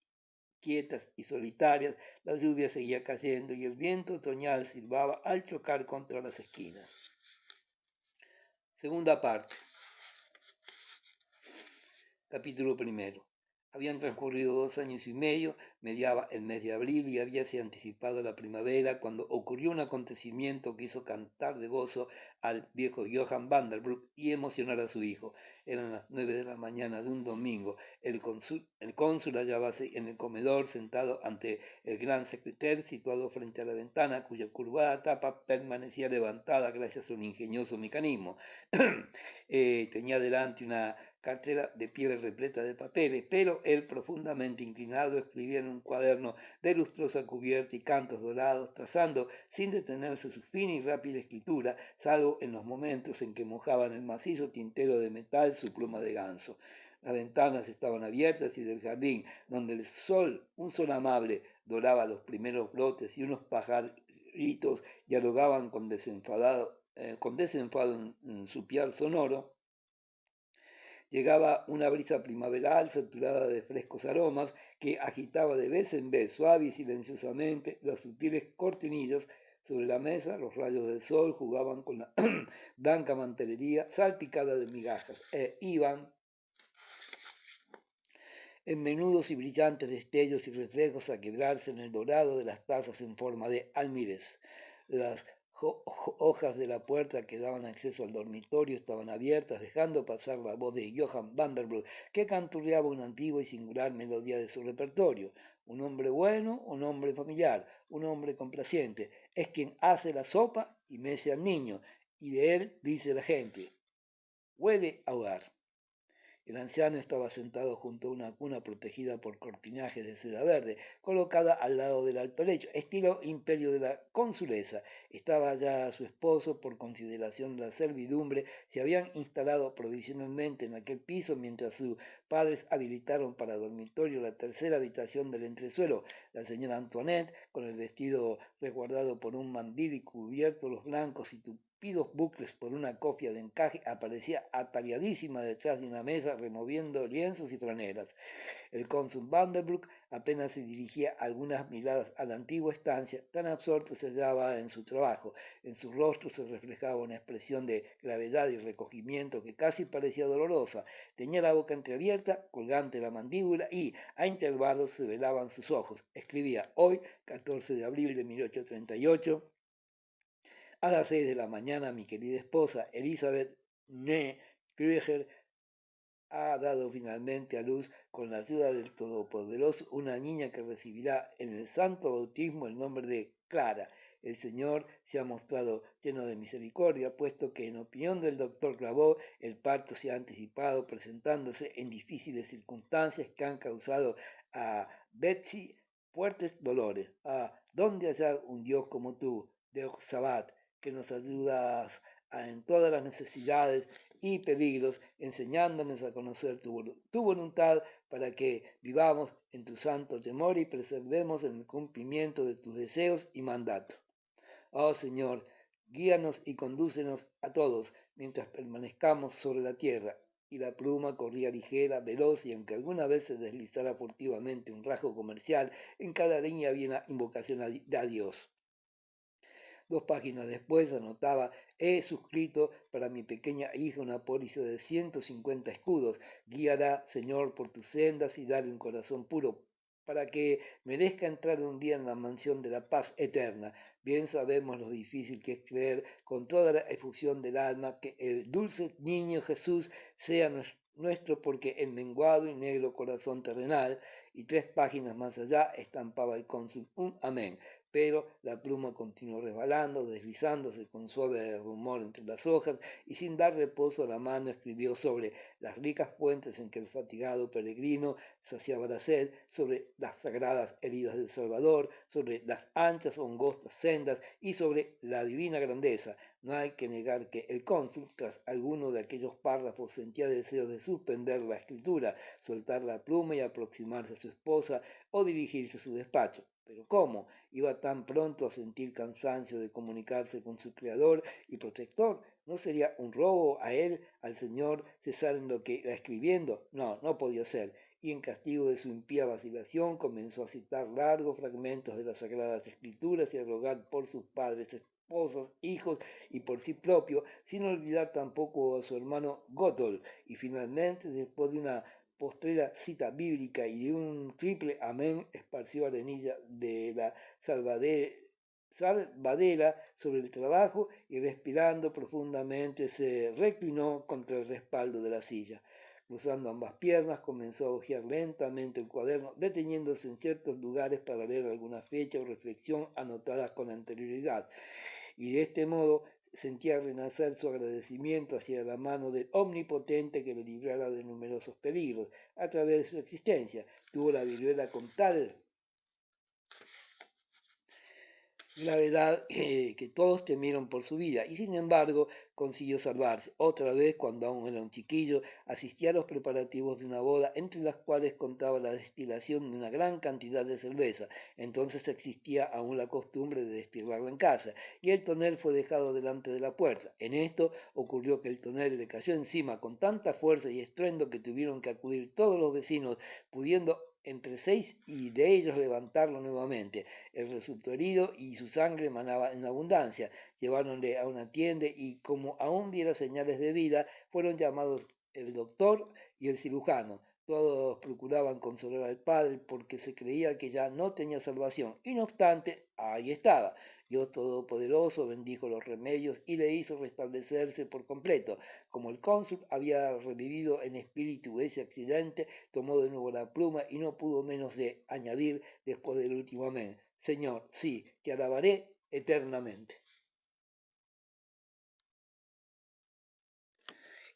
quietas y solitarias, la lluvia seguía cayendo y el viento otoñal silbaba al chocar contra las esquinas. Segunda parte. Capítulo primero. Habían transcurrido 2 años y medio, mediaba el mes de abril y habíase anticipado la primavera cuando ocurrió un acontecimiento que hizo cantar de gozo al viejo Johann Vanderbroek y emocionar a su hijo. Eran las 9 de la mañana de un domingo. El cónsul hallábase en el comedor sentado ante el gran secretario situado frente a la ventana cuya curvada tapa permanecía levantada gracias a un ingenioso mecanismo. Tenía delante una cartera de piel repleta de papeles, pero él, profundamente inclinado, escribía en un cuaderno de lustrosa cubierta y cantos dorados, trazando sin detenerse su fina y rápida escritura, salvo en los momentos en que mojaba en el macizo tintero de metal su pluma de ganso. Las ventanas estaban abiertas y del jardín, donde el sol, un sol amable, doraba los primeros brotes y unos pajaritos dialogaban con desenfado en su piar sonoro, llegaba una brisa primaveral saturada de frescos aromas que agitaba de vez en vez, suave y silenciosamente, las sutiles cortinillas sobre la mesa. Los rayos del sol jugaban con la blanca mantelería salpicada de migajas e iban en menudos y brillantes destellos y reflejos a quebrarse en el dorado de las tazas en forma de almírez. Las hojas de la puerta que daban acceso al dormitorio estaban abiertas, dejando pasar la voz de Johann Vanderbroek, que canturreaba una antigua y singular melodía de su repertorio. Un hombre bueno, un hombre familiar, un hombre complaciente, es quien hace la sopa y mece al niño, y de él dice la gente, huele a hogar. El anciano estaba sentado junto a una cuna protegida por cortinajes de seda verde, colocada al lado del alto lecho, estilo imperio de la consulesa. Estaba ya su esposo, por consideración de la servidumbre, se habían instalado provisionalmente en aquel piso mientras sus padres habilitaron para dormitorio la tercera habitación del entresuelo. La señora Antoinette, con el vestido resguardado por un mandil y cubierto los blancos y tupidos bucles por una cofia de encaje, aparecía ataviadísima detrás de una mesa removiendo lienzos y franelas. El cónsul Vanderbroek apenas se dirigía algunas miradas a la antigua estancia, tan absorto se hallaba en su trabajo. En su rostro se reflejaba una expresión de gravedad y recogimiento que casi parecía dolorosa. Tenía la boca entreabierta, colgante la mandíbula y, a intervalos, se velaban sus ojos. Escribía: hoy, 14 de abril de 1838, a las 6 de la mañana, mi querida esposa Elizabeth Krieger ha dado finalmente a luz, con la ayuda del Todopoderoso, una niña que recibirá en el santo bautismo el nombre de Clara. El Señor se ha mostrado lleno de misericordia, puesto que, en opinión del doctor Clavaux, el parto se ha anticipado, presentándose en difíciles circunstancias que han causado a Betsy fuertes dolores. ¿Dónde hallar un Dios como tú, Dios Sabat, que nos ayudas en todas las necesidades y peligros, enseñándonos a conocer tu voluntad para que vivamos en tu santo temor y preservemos en el cumplimiento de tus deseos y mandatos? Oh Señor, guíanos y condúcenos a todos mientras permanezcamos sobre la tierra. Y la pluma corría ligera, veloz, y aunque alguna vez se deslizara furtivamente un rasgo comercial, en cada línea había una invocación a Dios. 2 páginas después anotaba: he suscrito para mi pequeña hija una póliza de 150 escudos. Guíala, Señor, por tus sendas y dale un corazón puro para que merezca entrar un día en la mansión de la paz eterna. Bien sabemos lo difícil que es creer con toda la efusión del alma que el dulce niño Jesús sea nuestro, porque el menguado y negro corazón terrenal. Y 3 páginas más allá estampaba el cónsul un amén. Pero la pluma continuó resbalando, deslizándose con suave rumor entre las hojas, y sin dar reposo a la mano escribió sobre las ricas fuentes en que el fatigado peregrino saciaba la sed, sobre las sagradas heridas del Salvador, sobre las anchas o angostas sendas y sobre la divina grandeza. No hay que negar que el cónsul, tras alguno de aquellos párrafos, sentía deseos de suspender la escritura, soltar la pluma y aproximarse a su esposa o dirigirse a su despacho. Pero ¿cómo iba tan pronto a sentir cansancio de comunicarse con su creador y protector? ¿No sería un robo a él, al Señor, cesar en lo que iba escribiendo? No, no podía ser. Y en castigo de su impía vacilación comenzó a citar largos fragmentos de las Sagradas Escrituras y a rogar por sus padres, esposas, hijos y por sí propio, sin olvidar tampoco a su hermano Gotthold. Y finalmente, después de una postrera cita bíblica y de un triple amén, esparció arenilla de la salvadera sobre el trabajo y, respirando profundamente, se reclinó contra el respaldo de la silla. Cruzando ambas piernas, comenzó a hojear lentamente el cuaderno, deteniéndose en ciertos lugares para leer alguna fecha o reflexión anotadas con anterioridad, y de este modo sentía renacer su agradecimiento hacia la mano del Omnipotente que le librara de numerosos peligros. A través de su existencia tuvo la viruela con tal gravedad que todos temieron por su vida, y sin embargo consiguió salvarse. Otra vez, cuando aún era un chiquillo, asistía a los preparativos de una boda, entre las cuales contaba la destilación de una gran cantidad de cerveza. Entonces existía aún la costumbre de destilarla en casa, y el tonel fue dejado delante de la puerta. En esto ocurrió que el tonel le cayó encima con tanta fuerza y estruendo que tuvieron que acudir todos los vecinos, pudiendo entre 6 y de ellos levantarlo nuevamente. Él resultó herido y su sangre manaba en abundancia. Lleváronle a una tienda y, como aún diera señales de vida, fueron llamados el doctor y el cirujano. Todos procuraban consolar al padre porque se creía que ya no tenía salvación, y no obstante, ahí estaba. Dios Todopoderoso bendijo los remedios y le hizo restablecerse por completo. Como el cónsul había revivido en espíritu ese accidente, tomó de nuevo la pluma y no pudo menos de añadir, después del último amén: Señor, sí, te alabaré eternamente.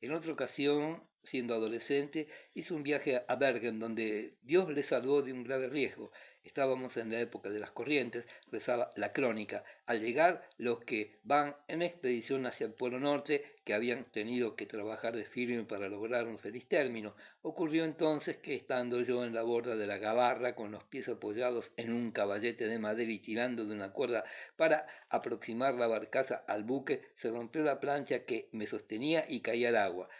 En otra ocasión, siendo adolescente, hizo un viaje a Bergen donde Dios le salvó de un grave riesgo. Estábamos en la época de las corrientes, rezaba la crónica. Al llegar, los que van en expedición hacia el Polo Norte, que habían tenido que trabajar de firme para lograr un feliz término, ocurrió entonces que estando yo en la borda de la gabarra, con los pies apoyados en un caballete de madera y tirando de una cuerda para aproximar la barcaza al buque, se rompió la plancha que me sostenía y caí al agua.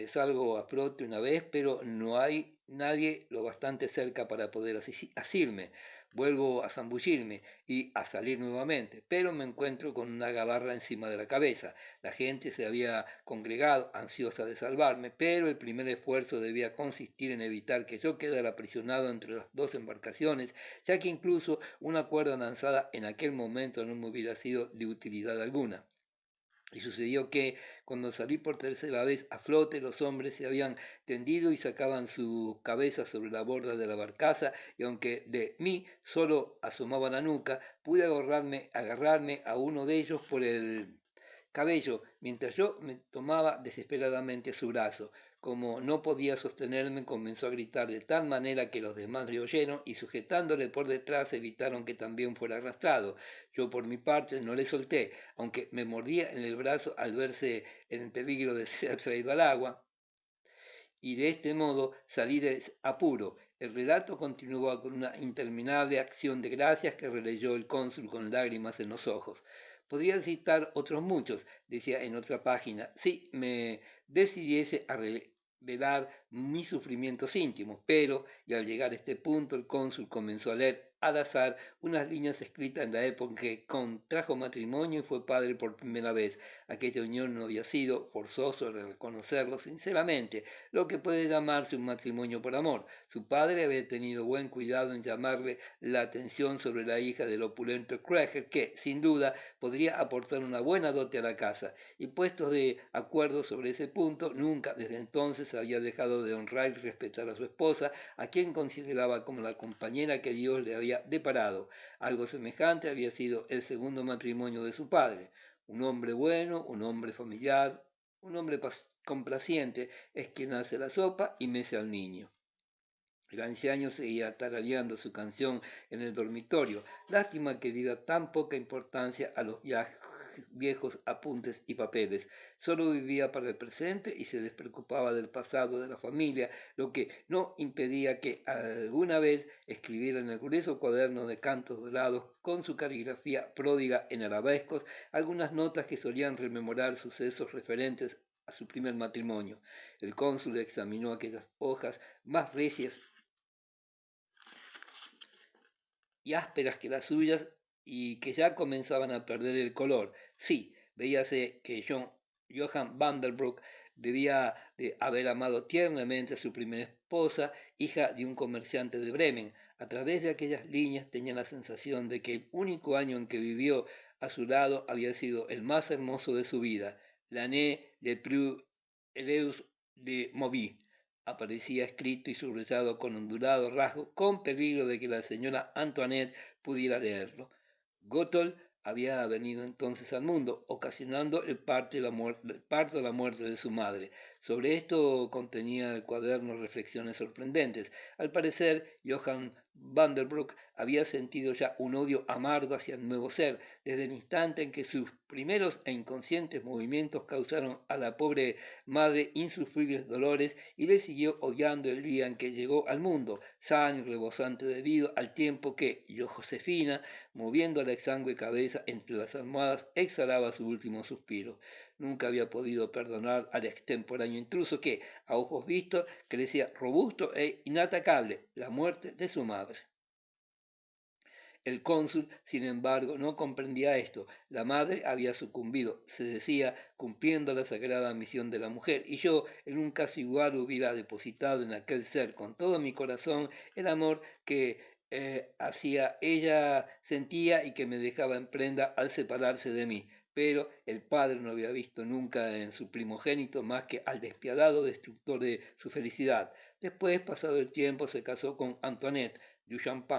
Salgo a flote una vez, pero no hay nadie lo bastante cerca para poder asirme. Vuelvo a zambullirme y a salir nuevamente, pero me encuentro con una gabarra encima de la cabeza. La gente se había congregado ansiosa de salvarme, pero el primer esfuerzo debía consistir en evitar que yo quedara aprisionado entre las dos embarcaciones, ya que incluso una cuerda lanzada en aquel momento no me hubiera sido de utilidad alguna. Y sucedió que cuando salí por tercera vez a flote, los hombres se habían tendido y sacaban su cabeza sobre la borda de la barcaza, y aunque de mí solo asomaba la nuca, pude agarrarme a uno de ellos por el cabello, mientras yo me tomaba desesperadamente su brazo. Como no podía sostenerme, comenzó a gritar de tal manera que los demás le oyeron y sujetándole por detrás evitaron que también fuera arrastrado. Yo por mi parte no le solté, aunque me mordía en el brazo al verse en el peligro de ser atraído al agua, y de este modo salí de apuro. El relato continuaba con una interminable acción de gracias que releyó el cónsul con lágrimas en los ojos. Podría citar otros muchos, decía en otra página, si me decidiese a revelar mis sufrimientos íntimos, pero, y al llegar a este punto, el cónsul comenzó a leer al azar unas líneas escritas en la época en que contrajo matrimonio y fue padre por primera vez. Aquella unión no había sido, forzoso reconocerlo sinceramente, lo que puede llamarse un matrimonio por amor. Su padre había tenido buen cuidado en llamarle la atención sobre la hija del opulento Creager, que, sin duda, podría aportar una buena dote a la casa, y puestos de acuerdo sobre ese punto, nunca desde entonces había dejado de honrar y respetar a su esposa, a quien consideraba como la compañera que Dios le había deparado. Algo semejante había sido el segundo matrimonio de su padre. Un hombre bueno, un hombre familiar, un hombre complaciente es quien hace la sopa y mece al niño. El anciano seguía tarareando su canción en el dormitorio. Lástima que diera tan poca importancia a los viejos apuntes y papeles. Solo vivía para el presente y se despreocupaba del pasado de la familia, lo que no impedía que alguna vez escribiera en el grueso cuaderno de cantos dorados, con su caligrafía pródiga en arabescos, algunas notas que solían rememorar sucesos referentes a su primer matrimonio. El cónsul examinó aquellas hojas más recias y ásperas que las suyas y que ya comenzaban a perder el color. Sí, veíase que Johann Vanderbroek debía de haber amado tiernamente a su primera esposa, hija de un comerciante de Bremen. A través de aquellas líneas tenía la sensación de que el único año en que vivió a su lado había sido el más hermoso de su vida. L'année le plus heureuse de ma vie aparecía escrito y subrayado con ondulado rasgo, con peligro de que la señora Antoinette pudiera leerlo. Gotthold había venido entonces al mundo, ocasionando el parto de la muerte de su madre. Sobre esto contenía el cuaderno reflexiones sorprendentes. Al parecer, Johann Vanderbroek había sentido ya un odio amargo hacia el nuevo ser, desde el instante en que sus primeros e inconscientes movimientos causaron a la pobre madre insufribles dolores, y le siguió odiando el día en que llegó al mundo, sano y rebosante debido al tiempo que Josefina, moviendo la exangüe cabeza entre las almohadas, exhalaba su último suspiro. Nunca había podido perdonar al extemporáneo intruso que, a ojos vistos, crecía robusto e inatacable, la muerte de su madre. El cónsul, sin embargo, no comprendía esto. La madre había sucumbido, se decía, cumpliendo la sagrada misión de la mujer, y yo, en un caso igual, hubiera depositado en aquel ser con todo mi corazón el amor que hacia ella sentía y que me dejaba en prenda al separarse de mí. Pero el padre no había visto nunca en su primogénito más que al despiadado destructor de su felicidad. Después, pasado el tiempo, se casó con Antoinette Duchamp,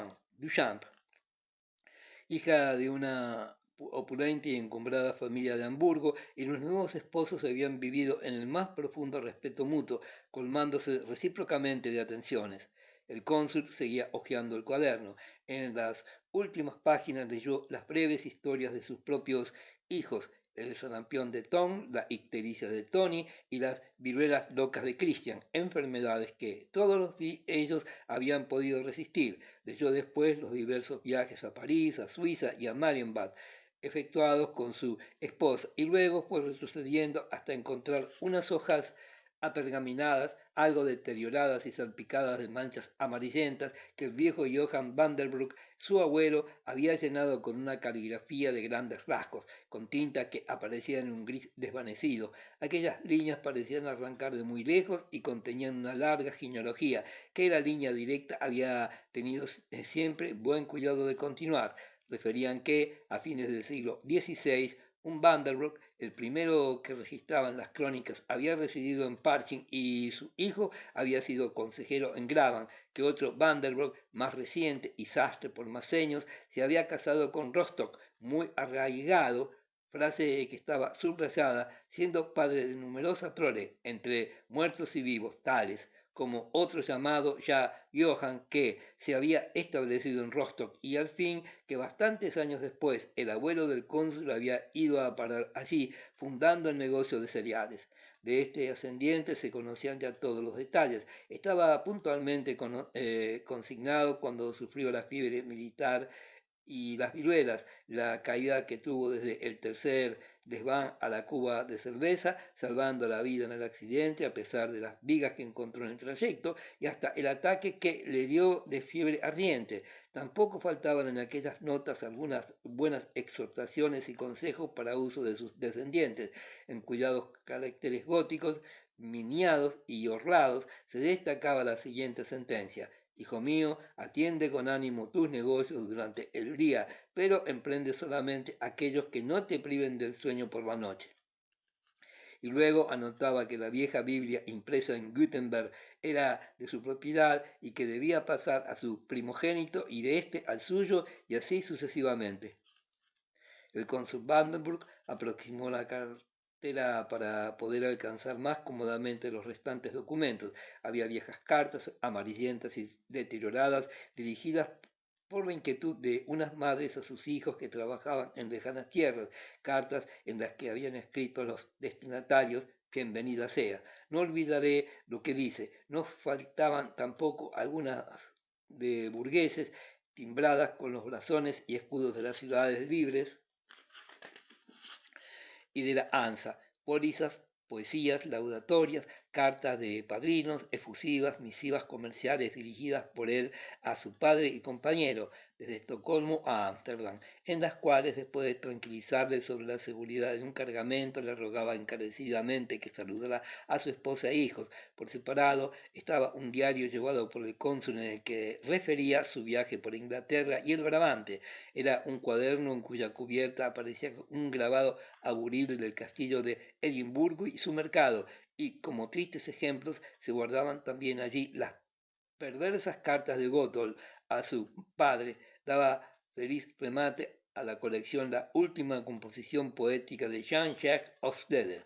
hija de una opulenta y encumbrada familia de Hamburgo, y los nuevos esposos habían vivido en el más profundo respeto mutuo, colmándose recíprocamente de atenciones. El cónsul seguía hojeando el cuaderno. En las últimas páginas leyó las breves historias de sus propios hijos, el sarampión de Tom, la ictericia de Tony y las viruelas locas de Christian, enfermedades que todos ellos habían podido resistir. Leyó después los diversos viajes a París, a Suiza y a Marienbad, efectuados con su esposa, y luego fue retrocediendo hasta encontrar unas hojas apergaminadas, algo deterioradas y salpicadas de manchas amarillentas, que el viejo Johann Vanderbroek, su abuelo, había llenado con una caligrafía de grandes rasgos, con tinta que aparecía en un gris desvanecido. Aquellas líneas parecían arrancar de muy lejos y contenían una larga genealogía, que la línea directa había tenido siempre buen cuidado de continuar. Referían que, a fines del siglo XVI, un Vanderbroek, el primero que registraban las crónicas, había residido en Parching y su hijo había sido consejero en Graban, que otro Vanderbroek, más reciente y sastre por más años, se había casado con Rostock, muy arraigado, frase que estaba subrayada, siendo padre de numerosa prole, entre muertos y vivos, tales como otro llamado ya Johann, que se había establecido en Rostock, y al fin que bastantes años después el abuelo del cónsul había ido a parar allí, fundando el negocio de cereales. De este ascendiente se conocían ya todos los detalles. Estaba puntualmente consignado cuando sufrió la fiebre militar y las viruelas, la caída que tuvo desde el tercer desván a la cuba de cerveza, salvando la vida en el accidente a pesar de las vigas que encontró en el trayecto, y hasta el ataque que le dio de fiebre ardiente. Tampoco faltaban en aquellas notas algunas buenas exhortaciones y consejos para uso de sus descendientes. En cuidados caracteres góticos, miniados y orlados, se destacaba la siguiente sentencia: Hijo mío, atiende con ánimo tus negocios durante el día, pero emprende solamente aquellos que no te priven del sueño por la noche. Y luego anotaba que la vieja Biblia impresa en Gutenberg era de su propiedad y que debía pasar a su primogénito y de éste al suyo, y así sucesivamente. El cónsul Vandenberg aproximó la cartera para poder alcanzar más cómodamente los restantes documentos. Había viejas cartas amarillentas y deterioradas dirigidas por la inquietud de unas madres a sus hijos que trabajaban en lejanas tierras, cartas en las que habían escrito los destinatarios: bienvenida sea. No olvidaré lo que dice. No faltaban tampoco algunas de burgueses timbradas con los blasones y escudos de las ciudades libres y de la ANSA, pólizas, poesías laudatorias, cartas de padrinos, efusivas, misivas comerciales dirigidas por él a su padre y compañero, desde Estocolmo a Ámsterdam, en las cuales, después de tranquilizarle sobre la seguridad de un cargamento, le rogaba encarecidamente que saludara a su esposa e hijos. Por separado estaba un diario llevado por el cónsul en el que refería su viaje por Inglaterra y el Brabante. Era un cuaderno en cuya cubierta aparecía un grabado aburrible del castillo de Edimburgo y su mercado, y como tristes ejemplos se guardaban también allí las perversas cartas de Gotthold a su padre. Daba feliz remate a la colección la última composición poética de Jean-Jacques Hofstede.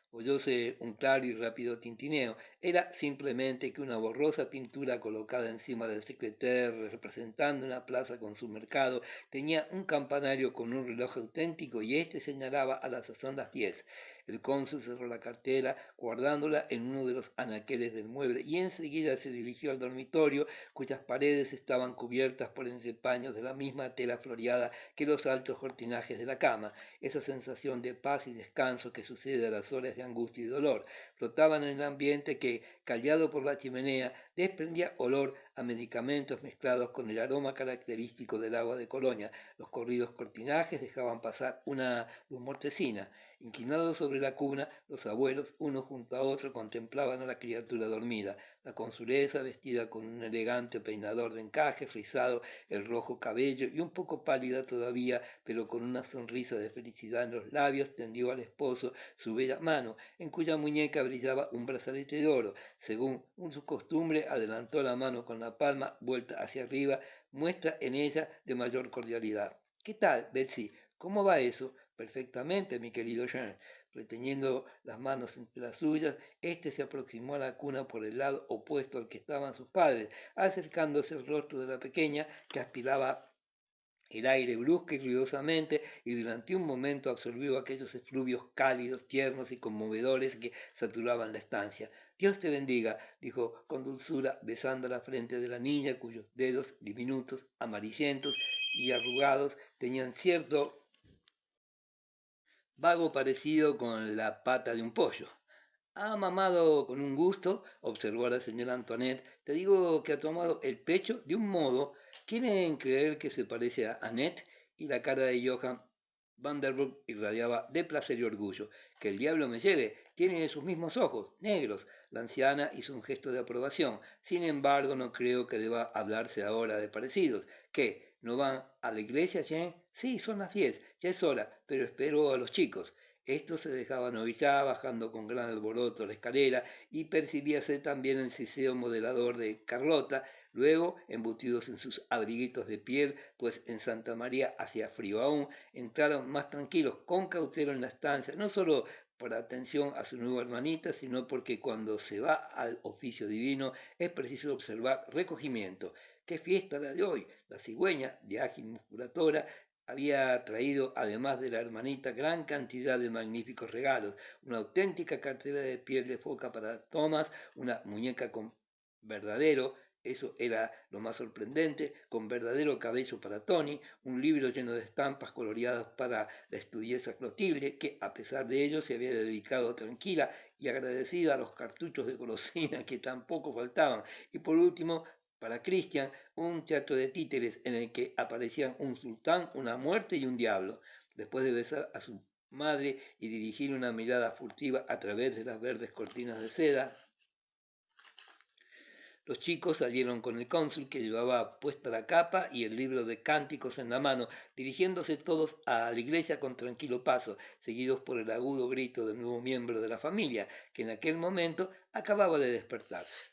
Oyóse un claro y rápido tintineo. Era simplemente que una borrosa pintura colocada encima del secretaire, representando una plaza con su mercado, tenía un campanario con un reloj auténtico y éste señalaba a la sazón las 10. El cónsul cerró la cartera, guardándola en uno de los anaqueles del mueble, y enseguida se dirigió al dormitorio, cuyas paredes estaban cubiertas por encepaños de la misma tela floreada que los altos cortinajes de la cama. Esa sensación de paz y descanso que sucede a las horas de angustia y dolor flotaban en el ambiente que, callado por la chimenea, desprendía olor a medicamentos mezclados con el aroma característico del agua de Colonia. Los corridos cortinajes dejaban pasar una luz mortecina. Inclinados sobre la cuna, los abuelos, uno junto a otro, contemplaban a la criatura dormida. La consulesa, vestida con un elegante peinador de encaje, rizado el rojo cabello y un poco pálida todavía, pero con una sonrisa de felicidad en los labios, tendió al esposo su bella mano, en cuya muñeca brillaba un brazalete de oro. Según su costumbre, adelantó la mano con la palma vuelta hacia arriba, muestra en ella de mayor cordialidad. ¿Qué tal, Betsy? ¿Cómo va eso? Perfectamente, mi querido Jean. Reteniendo las manos entre las suyas, éste se aproximó a la cuna por el lado opuesto al que estaban sus padres, acercándose al rostro de la pequeña, que aspiraba el aire brusca y ruidosamente, y durante un momento absorbió aquellos efluvios cálidos, tiernos y conmovedores que saturaban la estancia. Dios te bendiga, dijo con dulzura, besando la frente de la niña, cuyos dedos diminutos, amarillentos y arrugados tenían cierto vago parecido con la pata de un pollo. Ha mamado con un gusto, observó la señora Antoinette. Te digo que ha tomado el pecho de un modo. Quieren creer que se parece a Annette, y la cara de Johann Vanderburg irradiaba de placer y orgullo. Que el diablo me lleve, tiene sus mismos ojos, negros. La anciana hizo un gesto de aprobación. Sin embargo, no creo que deba hablarse ahora de parecidos. ¿Qué? ¿No van a la iglesia, Jean? Sí, son las 10, ya es hora, pero espero a los chicos. Estos se dejaban oír ya, bajando con gran alboroto la escalera, y percibíase también el siseo modelador de Carlota, luego, embutidos en sus abriguitos de piel, pues en Santa María hacía frío aún, entraron más tranquilos, con cautela en la estancia, no solo por atención a su nueva hermanita, sino porque cuando se va al oficio divino es preciso observar recogimiento. ¡Qué fiesta la de hoy! La cigüeña, de ágil musculatura, había traído, además de la hermanita, gran cantidad de magníficos regalos, una auténtica cartera de piel de foca para Thomas, una muñeca con verdadero, eso era lo más sorprendente, con verdadero cabello para Tony, un libro lleno de estampas coloreadas para la estudiesa Clotilde, que a pesar de ello se había dedicado tranquila y agradecida a los cartuchos de golosina que tampoco faltaban, y por último, para Christian, un teatro de títeres en el que aparecían un sultán, una muerte y un diablo. Después de besar a su madre y dirigir una mirada furtiva a través de las verdes cortinas de seda, los chicos salieron con el cónsul, que llevaba puesta la capa y el libro de cánticos en la mano, dirigiéndose todos a la iglesia con tranquilo paso, seguidos por el agudo grito del nuevo miembro de la familia, que en aquel momento acababa de despertarse.